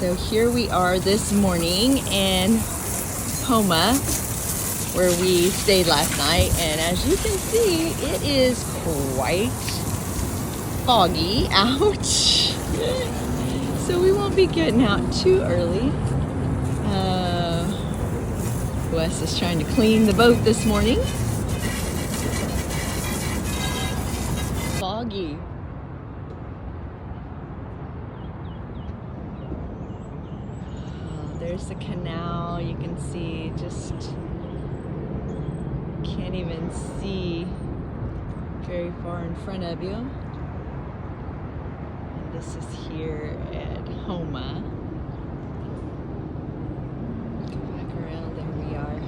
So here we are this morning in Poma, where we stayed last night, and as you can see, it is quite foggy out. So we won't be getting out too early. Wes is trying to clean the boat this morning. Foggy. There's the canal. You can see, just can't even see very far in front of you. And this is here at Houma. Go back around, there we are.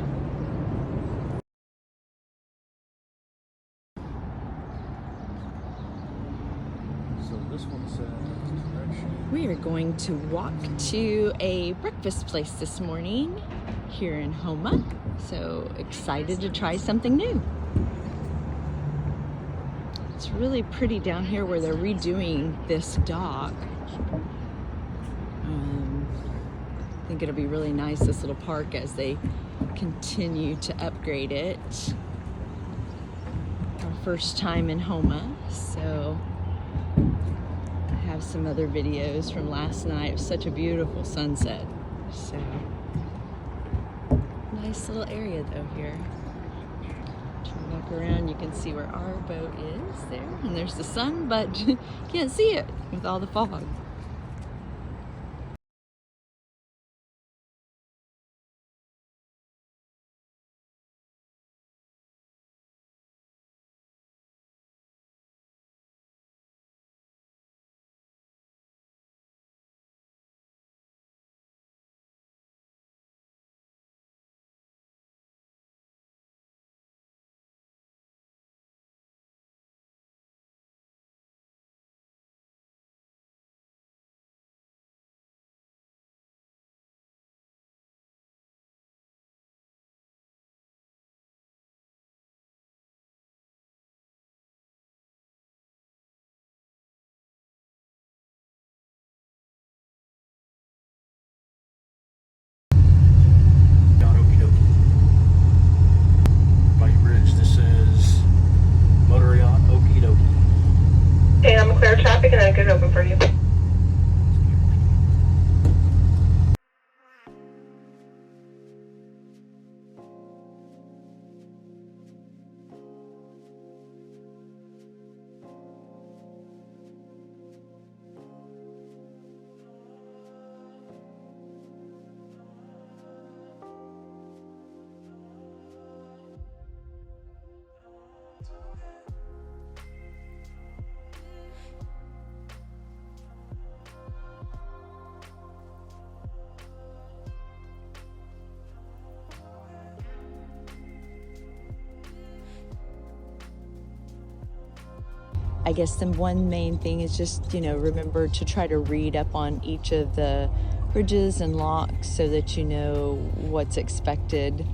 So this one says direction. We are going to walk to a breakfast place this morning here in Houma. So excited to try something new. It's really pretty down here where they're redoing this dock. I think it'll be really nice, this little park, as they continue to upgrade it. Our first time in Houma, so I have some other videos from last night. It was such a beautiful sunset. So nice little area though here. Turn back around, you can see where our boat is there, and there's the sun, but you can't see it with all the fog. Okie Dokie. By bridge, this is WarriorHeart, Okie Dokie. Okay, I'm gonna clear traffic and then get it open for you. I guess the one main thing is just, remember to try to read up on each of the bridges and locks so that you know what's expected.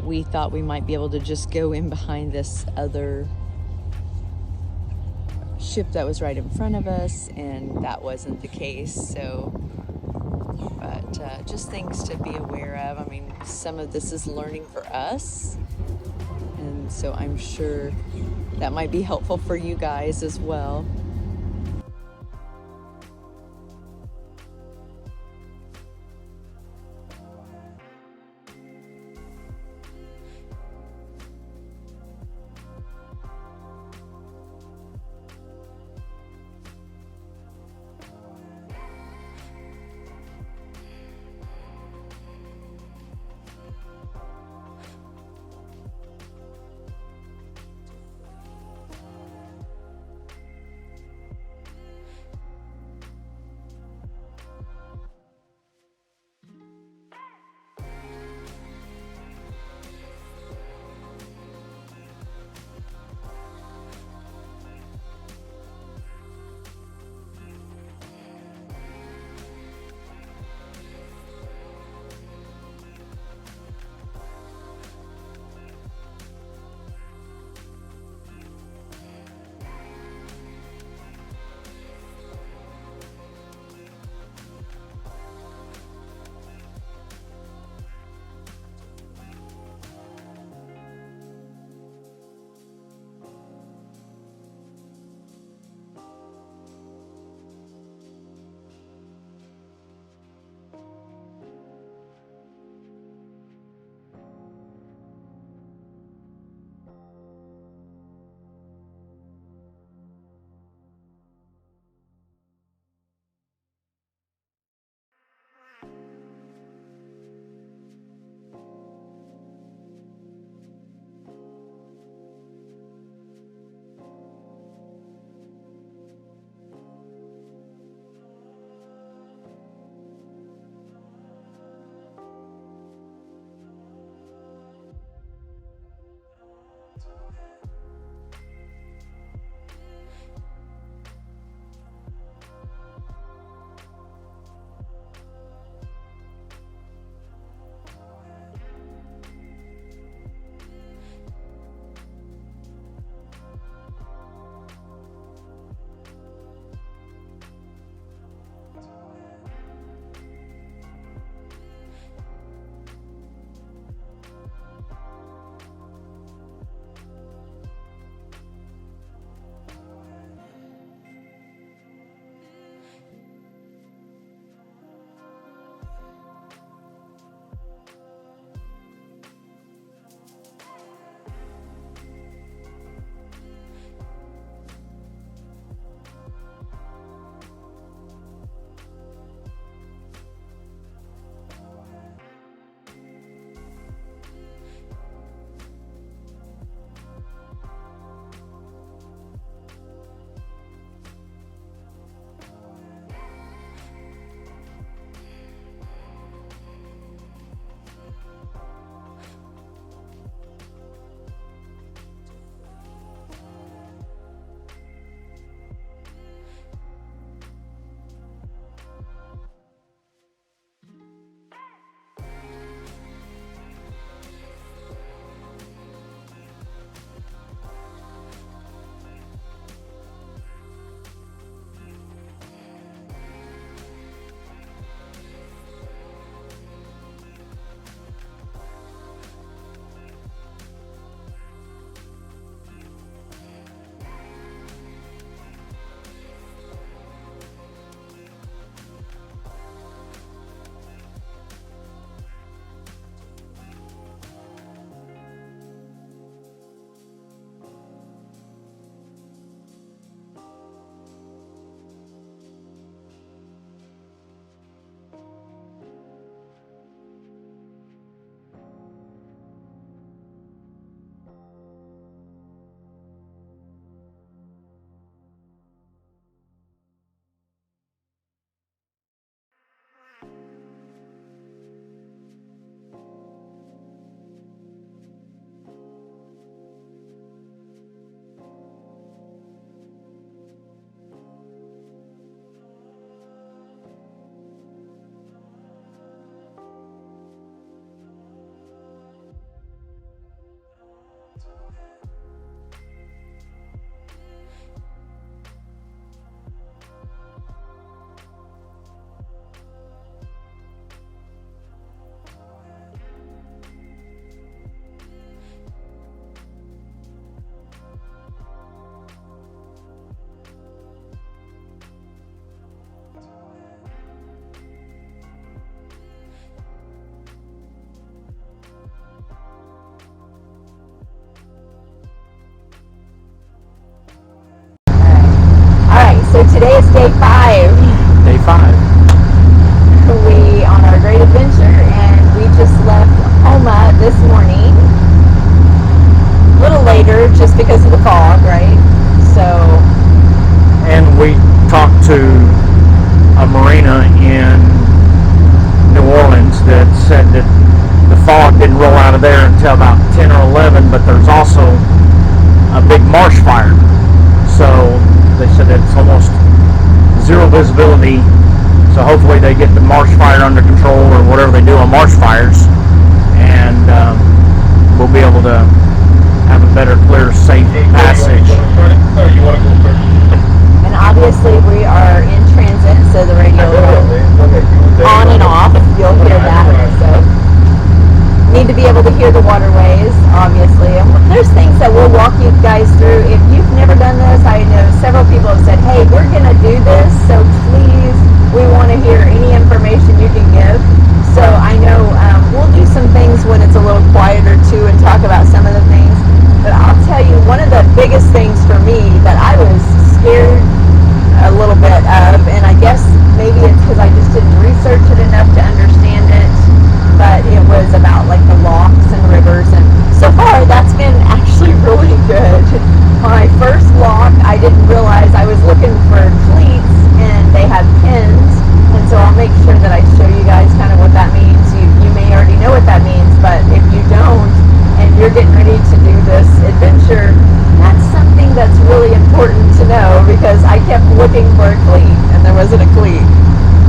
We thought we might be able to just go in behind this other ship that was right in front of us, and that wasn't the case. So, but just things to be aware of. I mean, some of this is learning for us, and so I'm sure that might be helpful for you guys as well. So today is day 5. Day 5. We on our great adventure, and we just left Houma this morning. A little later, just because of the fog, right? So. And we talked to a marina in New Orleans that said that the fog didn't roll out of there until about 10 or 11, but there's also a big marsh fire. So they said that it's almost zero visibility, so hopefully they get the marsh fire under control, or whatever they do on marsh fires, and we'll be able to have a better, clear, safe passage. And obviously we are in transit, so the radio will on and off, you'll hear that. So need to be able to hear the waterways, obviously. And there's things that we'll walk you guys through. If you've never done this, I know several people have said, hey, we're going to do this, so please, we want to hear any information you can give. So I know we'll do some things when it's a little quieter too and talk about some of the things. But I'll tell you, one of the biggest things for me that I was scared a little bit of, and I guess maybe it's because I just didn't research it enough to understand it, but it was about like the locks and rivers, and so far that's been actually really good. My first lock, I didn't realize I was looking for cleats, and they have pins, and so I'll make sure that I show you guys kind of what that means. You may already know what that means, but if you don't, and you're getting ready to do this adventure, that's something that's really important to know, because I kept looking for a cleat, and there wasn't a cleat.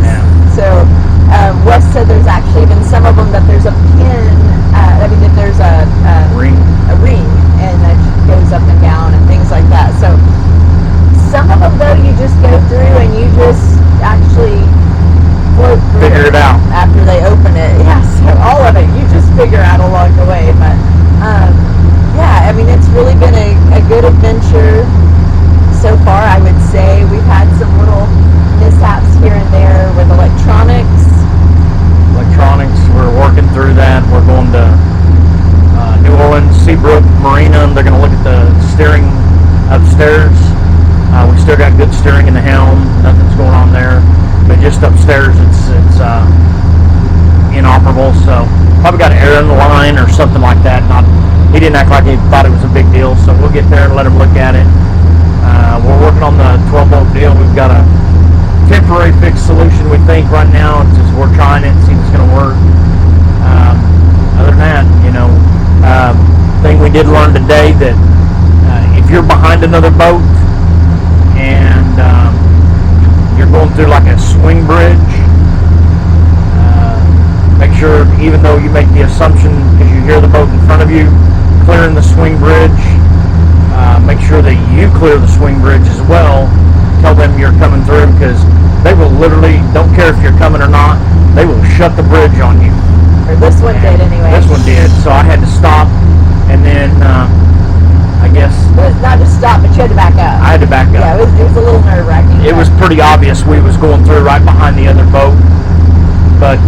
Yeah. So Wes said there's actually been some of them that there's a pin, that there's a ring, and that goes up and down and things like that. So some of them though, you just go through and you just actually float through, figure it out after they open it. Yeah, so all of it you just figure out along the way. But yeah, I mean, it's really been a good adventure so far. I would say we've had some little mishaps here and there with electronics. We're working through that. We're going to New Orleans Seabrook Marina. They're going to look at the steering upstairs. We still got good steering in the helm. Nothing's going on there, but just upstairs it's inoperable. So probably got an error in the line or something like that. He didn't act like he thought it was a big deal. So we'll get there and let him look at it. We're working on the 12-volt deal. We've got a temporary fixed solution, we think, right now. It's just we're trying it, see if it's going to work. Other than that, thing we did learn today, that if you're behind another boat and you're going through like a swing bridge, make sure, even though you make the assumption because you hear the boat in front of you clearing the swing bridge, make sure that you clear the swing bridge as well. Tell them you're coming through, because they will literally, don't care if you're coming or not, they will shut the bridge on you. Or this one did anyway. This one did, so I had to stop, and then I guess... It was not just stop, but you had to back up. I had to back up. Yeah, it was a little nerve-wracking. It was pretty obvious we was going through right behind the other boat, but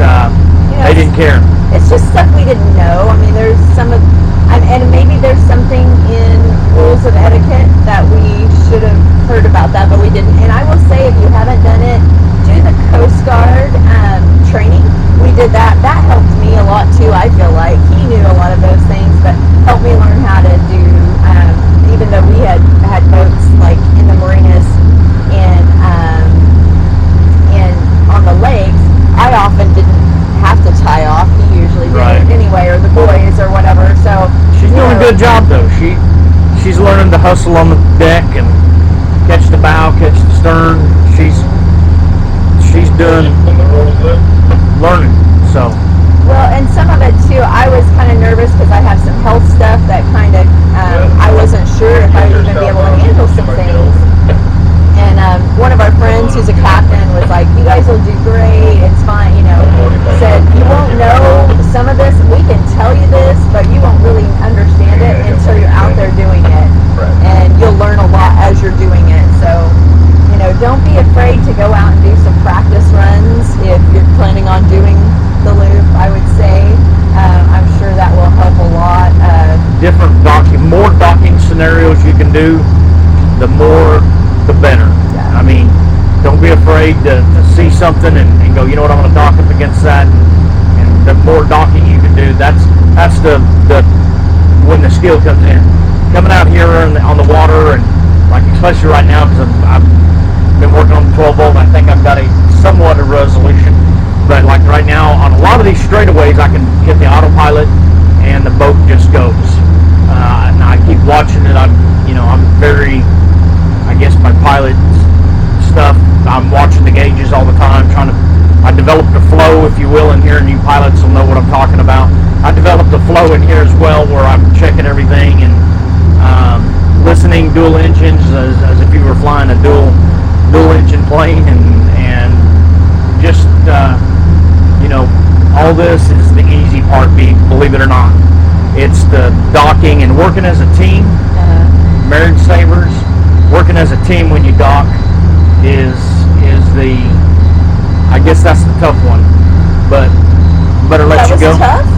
they didn't care. It's just stuff we didn't know. I mean, there's some of... And maybe there's something in rules of etiquette that we should have heard about that, but we didn't. And I will say, if you haven't done it, do the Coast Guard training. We did that. That helped me a lot too, I feel like. He knew a lot of those things, but helped me learn how to do, even though we had boats like in the marinas and on the lakes, I often didn't have to tie off. He usually did it anyway, or the boys or whatever. So she's doing a good job though. She's learning to hustle on the deck and catch the bow, catch the stern. She's doing learning. So well, and some of it too, I was kind of nervous because I have some health stuff that kind of afraid to see something and go, you know what, I'm going to dock up against that. And the more docking you can do, that's the when the skill comes in. Coming out here on the water, and like especially right now, because I've been working on the 12 volt, I think I've got a somewhat of resolution. But like right now, on a lot of these straightaways, I can hit the autopilot, and the boat just goes. And I keep watching it. I'm very, I guess my pilot stuff, I'm watching the gauges all the time, I developed a flow, if you will, in here, and you pilots will know what I'm talking about. I developed a flow in here as well, where I'm checking everything and listening dual engines as if you were flying a dual engine plane, and just all this is the easy part, believe it or not. It's the docking and working as a team. Marriage savers, working as a team when you dock is the, I guess that's the tough one, but better let you go. That was tough?